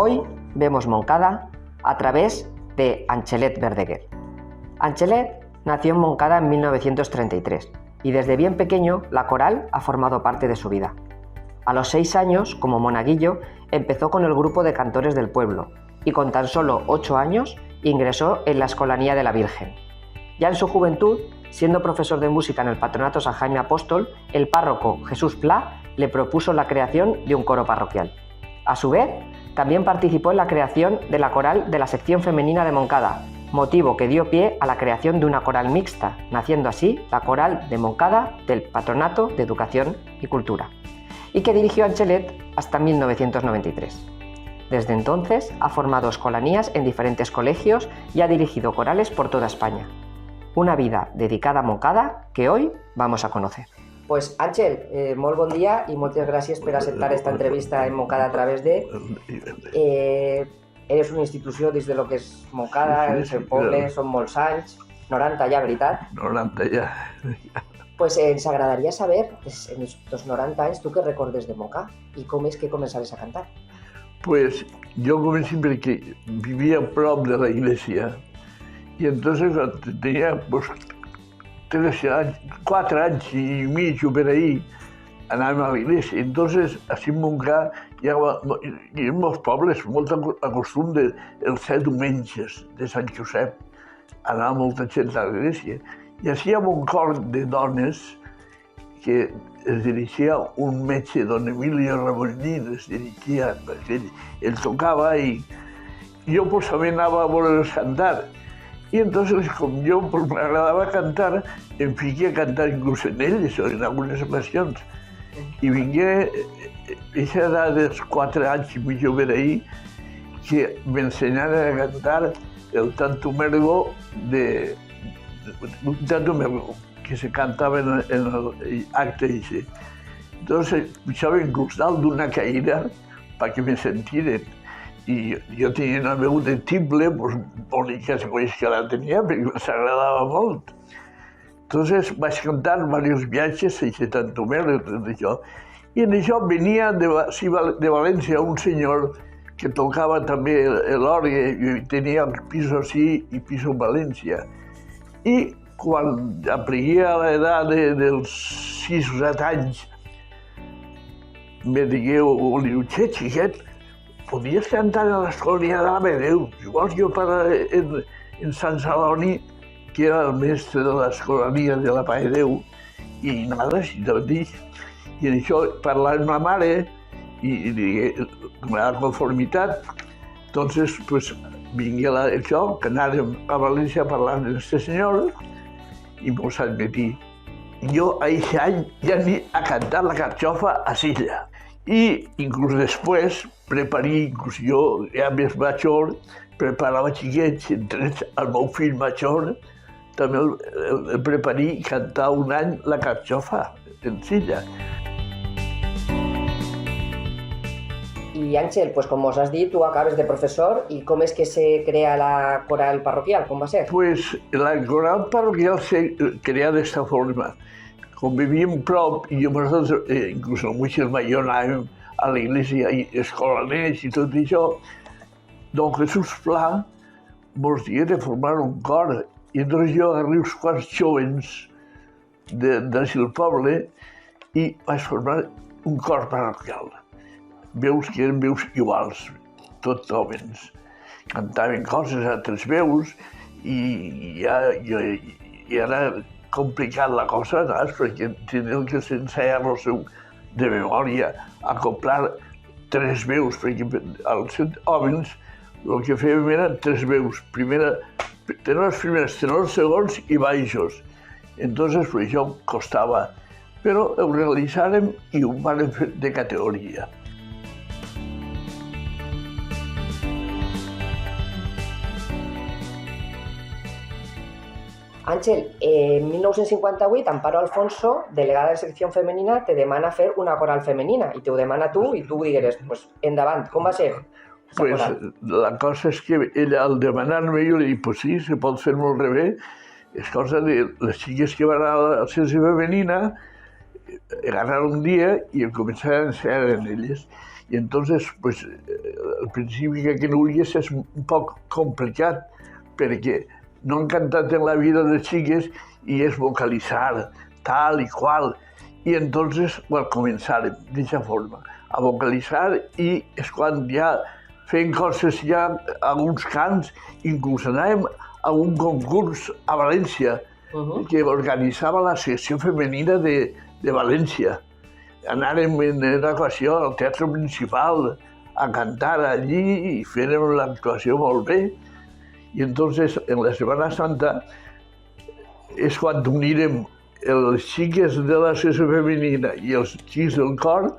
Hoy vemos Moncada a través de Anchelet Verdaguer. Anchelet nació en Moncada en 1933 y desde bien pequeño la coral ha formado parte de su vida. A los 6 años, como monaguillo, empezó con el grupo de cantores del pueblo y con tan solo 8 años ingresó en la Escolanía de la Virgen. Ya en su juventud, siendo profesor de música en el Patronato San Jaime Apóstol, el párroco Jesús Pla le propuso la creación de un coro parroquial. A su vez, también participó en la creación de la coral de la sección femenina de Moncada, motivo que dio pie a la creación de una coral mixta, naciendo así la Coral de Moncada del Patronato de Educación y Cultura, y que dirigió Anchelet hasta 1993. Desde entonces ha formado escolanías en diferentes colegios y ha dirigido corales por toda España. Una vida dedicada a Moncada que hoy vamos a conocer. Pues Àngel, molt bon dia i moltes gràcies per acceptar esta entrevista en Moncada a través de... Eres una institució dins de lo que és Moncada, el seu poble, són molts anys, 90 ja, veritat? 90 ja. Pues ens agradaria saber, en estos 90 anys, tu què recordes de Moncada i com és que començaves a cantar? Pues yo comencé porque vivía a prop de la iglesia y entonces tenía pues 4 anys i mig o per ahí anàvem a la iglesia. Entonces, així en Montcada hi ha en molts pobles molt acostum els 7 diumenges de Sant Josep anava molta gent a la iglesia. I així hi ha un cor de dones que es dirigia un metge, don Emilio Ramonín, es dirigia, ell tocava i jo pues també anava a voler cantar. Y entonces, como yo me agradaba cantar, em fiqué a cantar inclús en ells, en algunes ocasions. I vingué, aquesta edat dels 4 anys i mig per ahí, que m'ensenyaren a cantar el Tanto Mergo que se cantava en l'acte ese. Entonces, pujava inclús dalt d'una caïra perquè me sentiren. I jo tenia una veu de timbre, bonica segons que la tenia, perquè m'agradava molt. Entonces vaig cantar diversos viatges, a Tanto Mergo i tot això. I en això venia de València un senyor que tocava també l'orgue i tenia el piso així i piso en València. I quan aprenia a l'edat dels 6 o 7 anys, me digué, li diu, xiquet, podies cantar a l'Escolanía de la Mare de Déu. Llavors jo en Sant Celoni, que era el mestre de l'Escolanía de la Mare de Déu, i nada, així te dic. I en això parlava amb la mare i digué, com era la conformitat, entonces vingué això, que anàrem a València a parlar amb aquest senyor i mos admetí. Jo aquest any ja aní a cantar la carxofa a Silla. I inclús després preparí, inclús jo ja més major, preparava xiquets, entre el meu fill major, també el preparí cantar un any la carxofa en Silla. I Àngel, pues com us has dit, tu acabes de professor i com és que se crea la coral parroquial? Com va ser? Pues la coral parroquial se crea d'esta forma. Com vivíem prop, i nosaltres, inclús el Muixes Major, anàvem a la iglesia, escolaners i tot això, don Jesús Pla mos digué de formar un cor. I llavors jo agarré uns quants jóvens del poble i vaig formar un cor parroquial. Veus que eren veus iguals, tots jóvens. Cantaven coses a 3 veus i era complicat la cosa, saps? Perquè tenia que s'ensaiar-lo de memòria, acoplar 3 veus, perquè als 7 homes el que fèiem eren 3 veus. Tenors primers, tenors segons i baixos. Entonces, per això costava. Però ho realitzàrem i ho vam fer de categoria. Àngel, en 1958, Amparo Alfonso, delegada de secció femenina, te demana fer una coral femenina i te ho demana tu i tu digueres, pues endavant, com va ser? Pues la cosa és que ella, al demanar-me, jo li dic, pues sí, se pot fer molt bé. És cosa de les xiques que van a la secció femenina, agarrar un dia i començar a ensenyar en elles. I entonces, pues, al principi que conegués és un poc complicat, perquè no han cantat en la vida de xiques i és vocalitzar tal i qual. I entonces, bueno, començàrem d'aquesta forma, a vocalitzar, i és quan ja fent coses, ja alguns cants, inclús anàvem a un concurs a València que organitzava la secció femenina de València. Anàrem en una ocasió al Teatre Principal a cantar allí i fèrem l'actuació molt bé. I entonces, en la Setmana Santa, és quan unirem les xiques de la secció femenina i els xics del cor,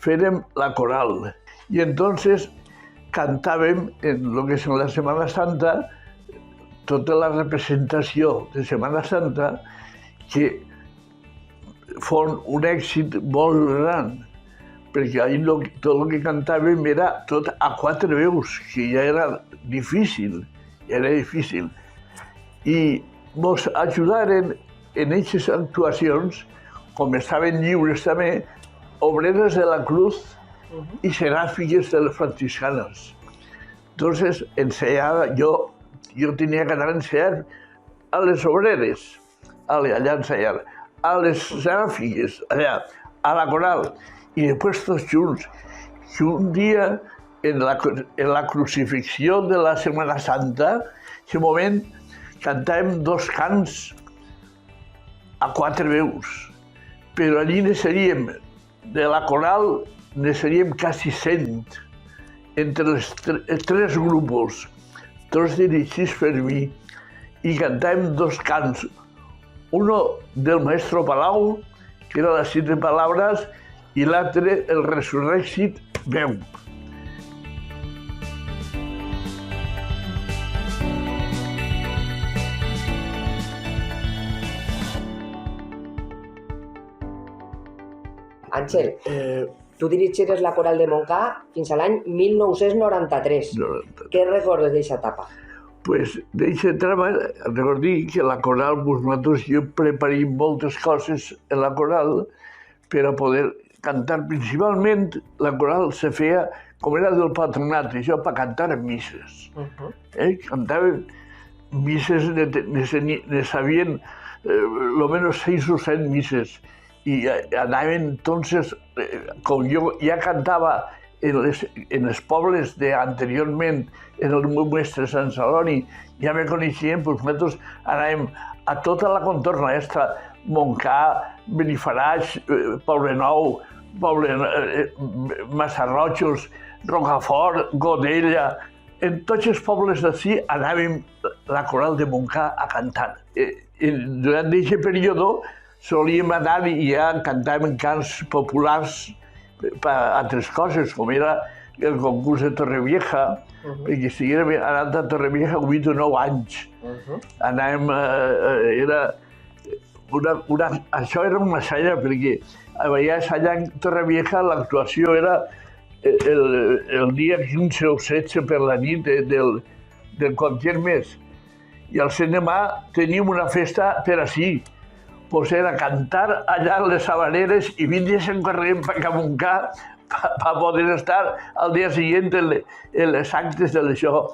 fèrem la coral. I entonces cantàvem en el que és en la Setmana Santa tota la representació de Setmana Santa, que fon un èxit molt gran, perquè ahir tot el que cantàvem era tot a 4 veus, que ja era difícil, I mos ajudaren en aquestes actuacions, com estaven lliures també, obreres de la Cruz i seràfiques de les franciscanes. Entonces, ensayava, jo tenia que anar a ensayar a les obreres, allà a ensayar, a les seràfiques, allà, a la coral, i després tots junts. I un dia, en la crucifixió de la Setmana Santa, en aquest moment cantàvem 2 cants a 4 veus, però allí ne seríem, de la coral, ne seríem quasi 100, entre els 3 grups, tots dirigits per mi, i cantàvem 2 cants, uno del maestro Palau, que era las 7 palabras, i l'altre, el Resurrexit meu. Àngel, tu dirigiries la coral de Montcà fins a l'any 1993. Què recordes d'aquesta etapa? Pues d'aquesta etapa, recordi que la coral, nosaltres, jo preparim moltes coses en la coral per a poder cantar. Principalment, la coral se feia, com era del patronat, això per cantar misses. Cantaven misses, ne sabien almenys 6 o 7 misses. I anaven, entonces, com jo ja cantava en els pobles anteriorment, en el meu mestre Sant Celoni, ja me coneixien, doncs nosaltres anàvem a tota la contorna aquesta, Montcà, Benifaraig, Poblenou, Massarrojos, Rocafort, Godella. En tots els pobles d'ací anàvem la coral de Montcà a cantar. Durant aquest període solíem anar i ja cantàvem cants populars per altres coses, com era el concurs de Torrevieja, perquè estiguérem anant a Torrevieja 8 o 9 anys. Anàvem, això era una salla, perquè allà a Torrevieja l'actuació era el dia 15 o 16 per la nit del qualsevol mes. I al cinema teníem una festa per així. Pues era cantar allà les habaneres i vindre's corrent per Montcà per poder estar al dia següent en les actes de l'això.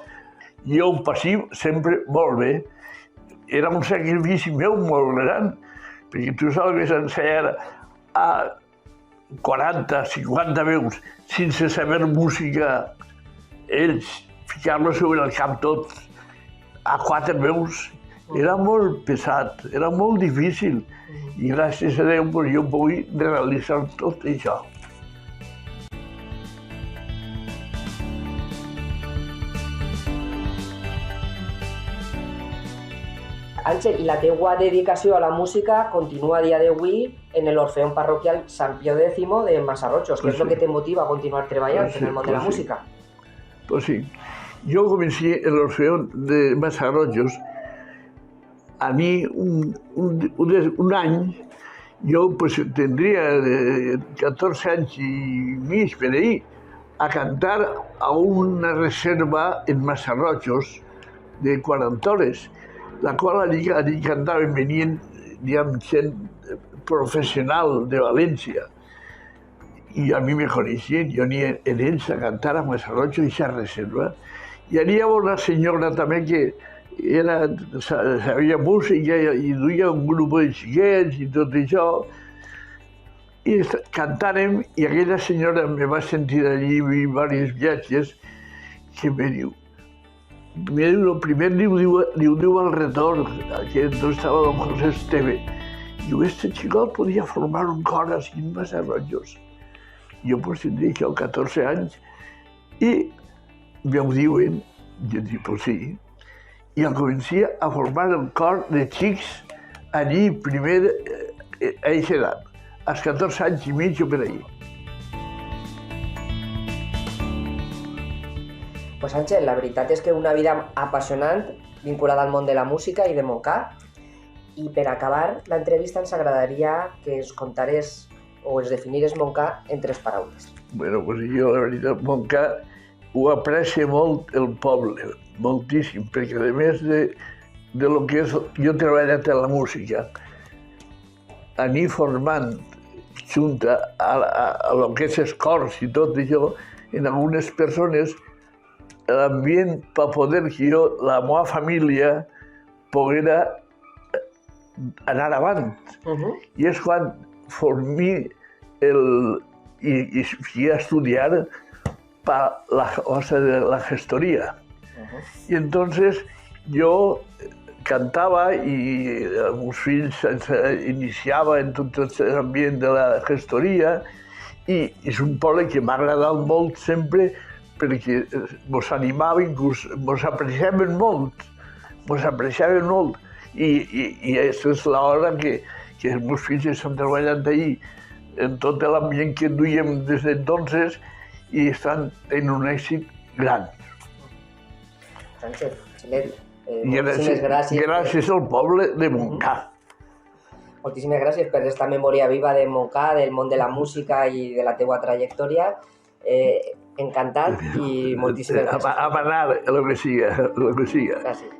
Jo ho passiu sempre molt bé. Era un sacrifici meu molt gran, perquè tu saps que s'ensenya a 40, 50 veus sense saber música, ells, ficar-los sobre el cap tot, a 4 veus. Era molt pesat, era molt difícil, i gràcies a Déu jo puc realitzar tot això. Àngel, la teua dedicació a la música continua a dia d'avui en l'Orfeón Parroquial Sant Pío X de Massarrojos. Què és el que te motiva a continuar treballant en el món de la música? Pues sí. Jo comencé en l'Orfeón de Massarrojos. A mi, un any, jo pues, tindria 14 anys i mig per ahir, a cantar a una reserva en Massarrojos de 40 hores, la qual allí cantaven, venien, diguem, gent professional de València. i a mi me coneixien, jo ania en ells a cantar a Massarrotxo i a reserva. I hi havia una senyora també que sabia música i duia un grup de xiquets i tot això. I cantàrem i aquella senyora me va sentir allí i diversos viatges que me diu, el primer li ho diu al retorn, que entonces estava don José Esteve. Diu, este xicot podia formar un cor així en Massarrotxos. Jo pues tindria això 14 anys i me ho diuen, jo dic, pues sí. I al començar a formar el cor de xics allí primer a aquesta edat, als 14 anys i mig o per allí. Pues Àngel, la veritat és que una vida apassionant vinculada al món de la música i de Montcà. I per acabar l'entrevista ens agradaria que ens contares o ens definires Montcà en 3 paraules. Bueno, pues jo, la veritat, Montcà ho aprecia molt el poble, moltíssim, perquè a més de lo que és, jo he treballat en la música, anar formant junt a lo que és els cors i tot això, en algunes persones, l'ambient per poder que jo, la meva família, poguera anar avant. I és quan formí i fui a estudiar para la gestoría. Y entonces yo cantava i els meus fills s'iniciava en tot l'ambient de la gestoria i és un poble que m'ha agradat molt sempre perquè mos animaven, mos apreciaven molt i aquesta és l'hora que els meus fills estan treballant allí en tot l'ambient que duíem des d'entonces i estan en un èxit gran. Àngel, moltíssimes gràcies. Gràcies al poble de Montcà. Moltíssimes gràcies per aquesta memòria viva de Montcà, del món de la música i de la teua trajectòria. Encantat i moltíssimes gràcies. A manar, el que siga. Gràcies.